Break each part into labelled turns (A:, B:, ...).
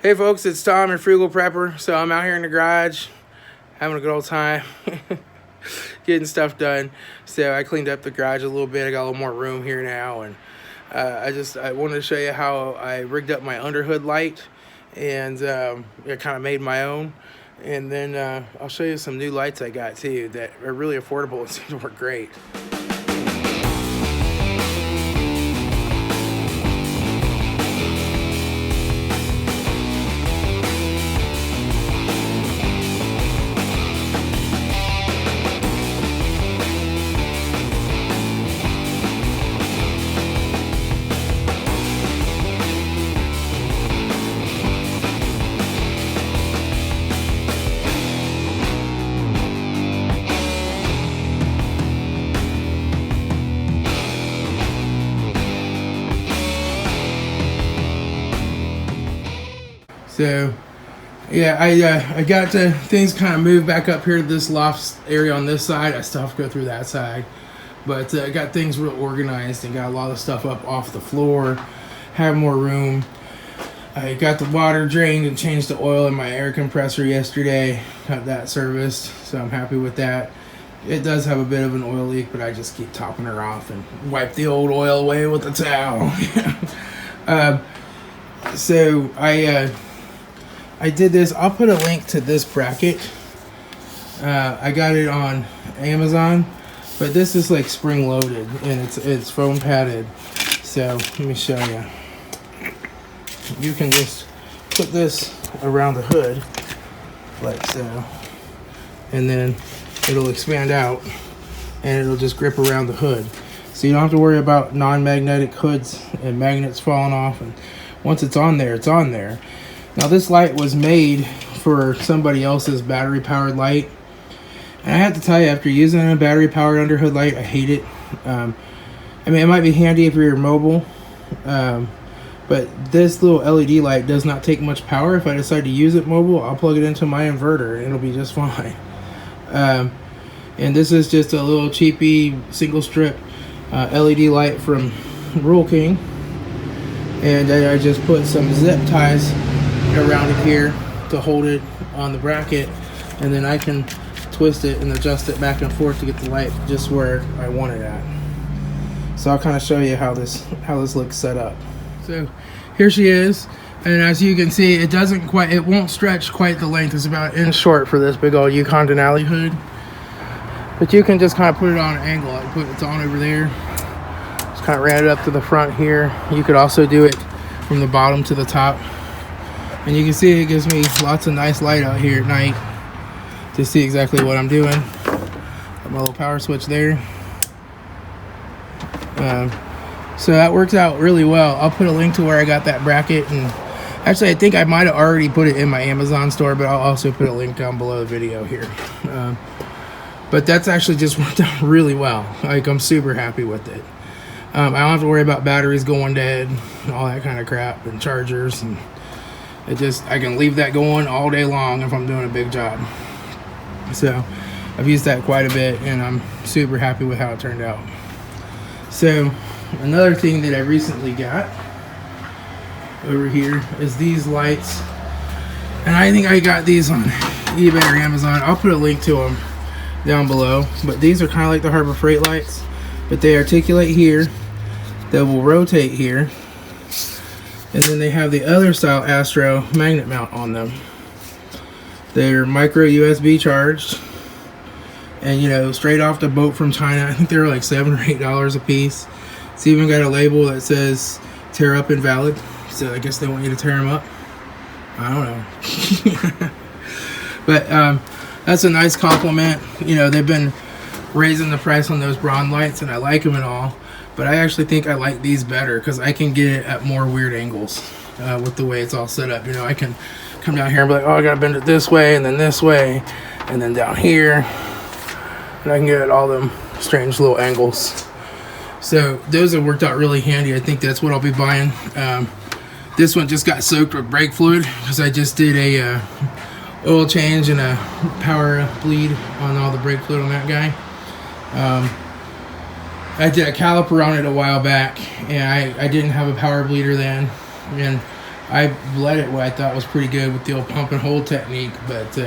A: Hey folks, it's Tom and Frugal Prepper. So I'm out here in the garage having a good old time getting stuff done. So I cleaned up the garage a little bit. I got a little more room here now, and I wanted to show you how I rigged up my underhood light and I kind of made my own. And then I'll show you some new lights I got too that are really affordable and seem to work great. So, yeah, I got the things kind of moved back up here to this loft area on this side. I still have to go through that side. But I got things real organized and got a lot of stuff up off the floor. Have more room. I got the water drained and changed the oil in my air compressor yesterday. Got that serviced, so I'm happy with that. It does have a bit of an oil leak, but I just keep topping her off and wipe the old oil away with a towel. So I did this. I'll put a link to this bracket. I got it on Amazon, but this is like spring loaded and it's foam padded. So let me show you. You can just put this around the hood like so, and then it'll expand out and it'll just grip around the hood. So you don't have to worry about non-magnetic hoods and magnets falling off. And once it's on there, it's on there. Now this light was made for somebody else's battery powered light. And I have to tell you, after using a battery powered underhood light, I hate it. I mean, it might be handy if you're mobile. But this little LED light does not take much power. If I decide to use it mobile, I'll plug it into my inverter and it'll be just fine. And this is just a little cheapy single strip LED light from Rural King. And I just put some zip ties around it here to hold it on the bracket, and then I can twist it and adjust it back and forth to get the light just where I want it at. So I'll kind of show you how this looks set up. So here she is, and as you can see, it won't stretch quite the length. It's about an inch short for this big old Yukon Denali hood, but you can just kind of put it on an angle. It's on over there. Just kind of ran it up to the front here. You could also do it from the bottom to the top. And you can see it gives me lots of nice light out here at night to see exactly what I'm doing. Got my little power switch there. So that works out really well. I'll put a link to where I got that bracket. And actually, I think I might have already put it in my Amazon store, but I'll also put a link down below the video here. But that's actually just worked out really well. Like, I'm super happy with it. I don't have to worry about batteries going dead and all that kind of crap and chargers, and I can leave that going all day long if I'm doing a big job. So I've used that quite a bit, and I'm super happy with how it turned out. So another thing that I recently got over here is these lights, and I think I got these on eBay or Amazon. I'll put a link to them down below, but these are kind of like the Harbor Freight lights, but they articulate here, they will rotate here, and then they have the other style Astro magnet mount on them. They're micro USB charged, and straight off the boat from China. I think they're like $7 or $8 a piece. It's even got a label that says tear up invalid, so I guess they want you to tear them up. I don't know. But that's a nice compliment. They've been raising the price on those Braun lights, and I like them and all, but I actually think I like these better because I can get it at more weird angles with the way it's all set up. I can come down here and be like, oh, I gotta bend it this way and then this way and then down here, and I can get at all them strange little angles. So those have worked out really handy. I think that's what I'll be buying. This one just got soaked with brake fluid because I just did a oil change and a power bleed on all the brake fluid on that guy. I did a caliper on it a while back, and I didn't have a power bleeder then, and I bled it what I thought was pretty good with the old pump and hold technique, but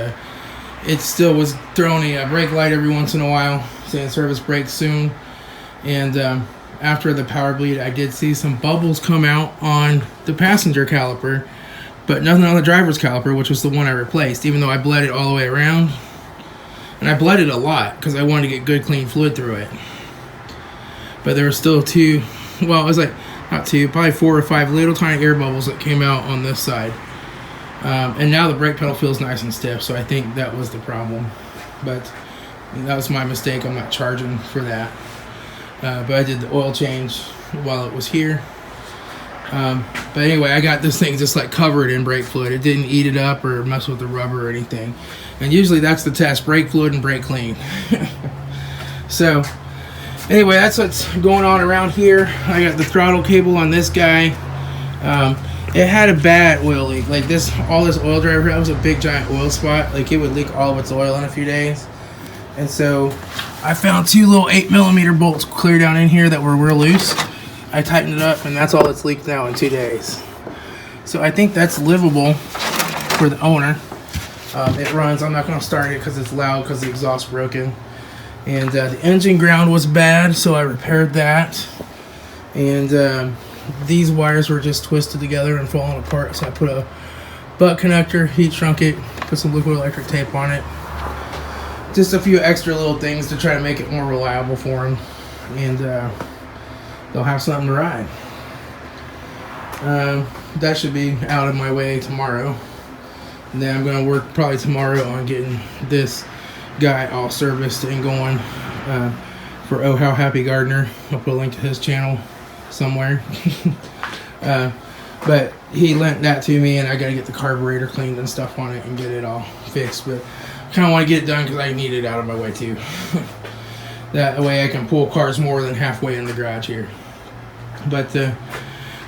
A: it still was throwing a brake light every once in a while, saying service brake soon. And after the power bleed, I did see some bubbles come out on the passenger caliper, but nothing on the driver's caliper, which was the one I replaced, even though I bled it all the way around. And I bled it a lot because I wanted to get good clean fluid through it. But there were still two, well, it was like, not two, probably 4 or 5 little tiny air bubbles that came out on this side. And now the brake pedal feels nice and stiff, so I think that was the problem. But that was my mistake. I'm not charging for that. But I did the oil change while it was here. But anyway, I got this thing just like covered in brake fluid. It didn't eat it up or mess with the rubber or anything. And usually that's the test: brake fluid and brake clean. So anyway, that's what's going on around here. I got the throttle cable on this guy. It had a bad oil leak. Like this, all this oil driver, that was a big giant oil spot. Like it would leak all of its oil in a few days. And so I found 2 little 8mm bolts clear down in here that were real loose. I tightened it up, and that's all it's leaked now in 2 days. So I think that's livable for the owner. It runs. I'm not going to start it because it's loud because the exhaust's broken. And the engine ground was bad, so I repaired that. And these wires were just twisted together and falling apart, so I put a butt connector, heat shrunk it, put some liquid electric tape on it. Just a few extra little things to try to make it more reliable for them. And they'll have something to ride. That should be out of my way tomorrow. And then I'm going to work probably tomorrow on getting this guy all serviced and going for Oh How Happy Gardener. I'll put a link to his channel somewhere. But he lent that to me, and I got to get the carburetor cleaned and stuff on it and get it all fixed. But I kind of want to get it done because I need it out of my way too. That way I can pull cars more than halfway in the garage here. But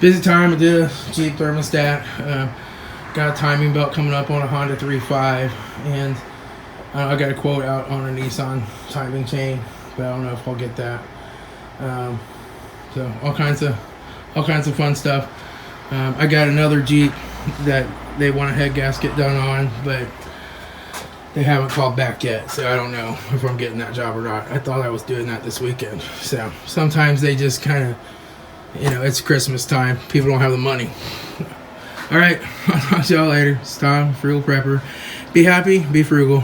A: busy time. I did a Jeep thermostat. Got a timing belt coming up on a Honda 3.5, and I got a quote out on a Nissan timing chain, but I don't know if I'll get that. So all kinds of fun stuff. I got another Jeep that they want a head gasket done on, but they haven't called back yet, so I don't know if I'm getting that job or not. I thought I was doing that this weekend. So sometimes they just kind of, it's Christmas time. People don't have the money. All right, I'll talk to y'all later. It's Tom, Frugal Prepper. Be happy, be frugal.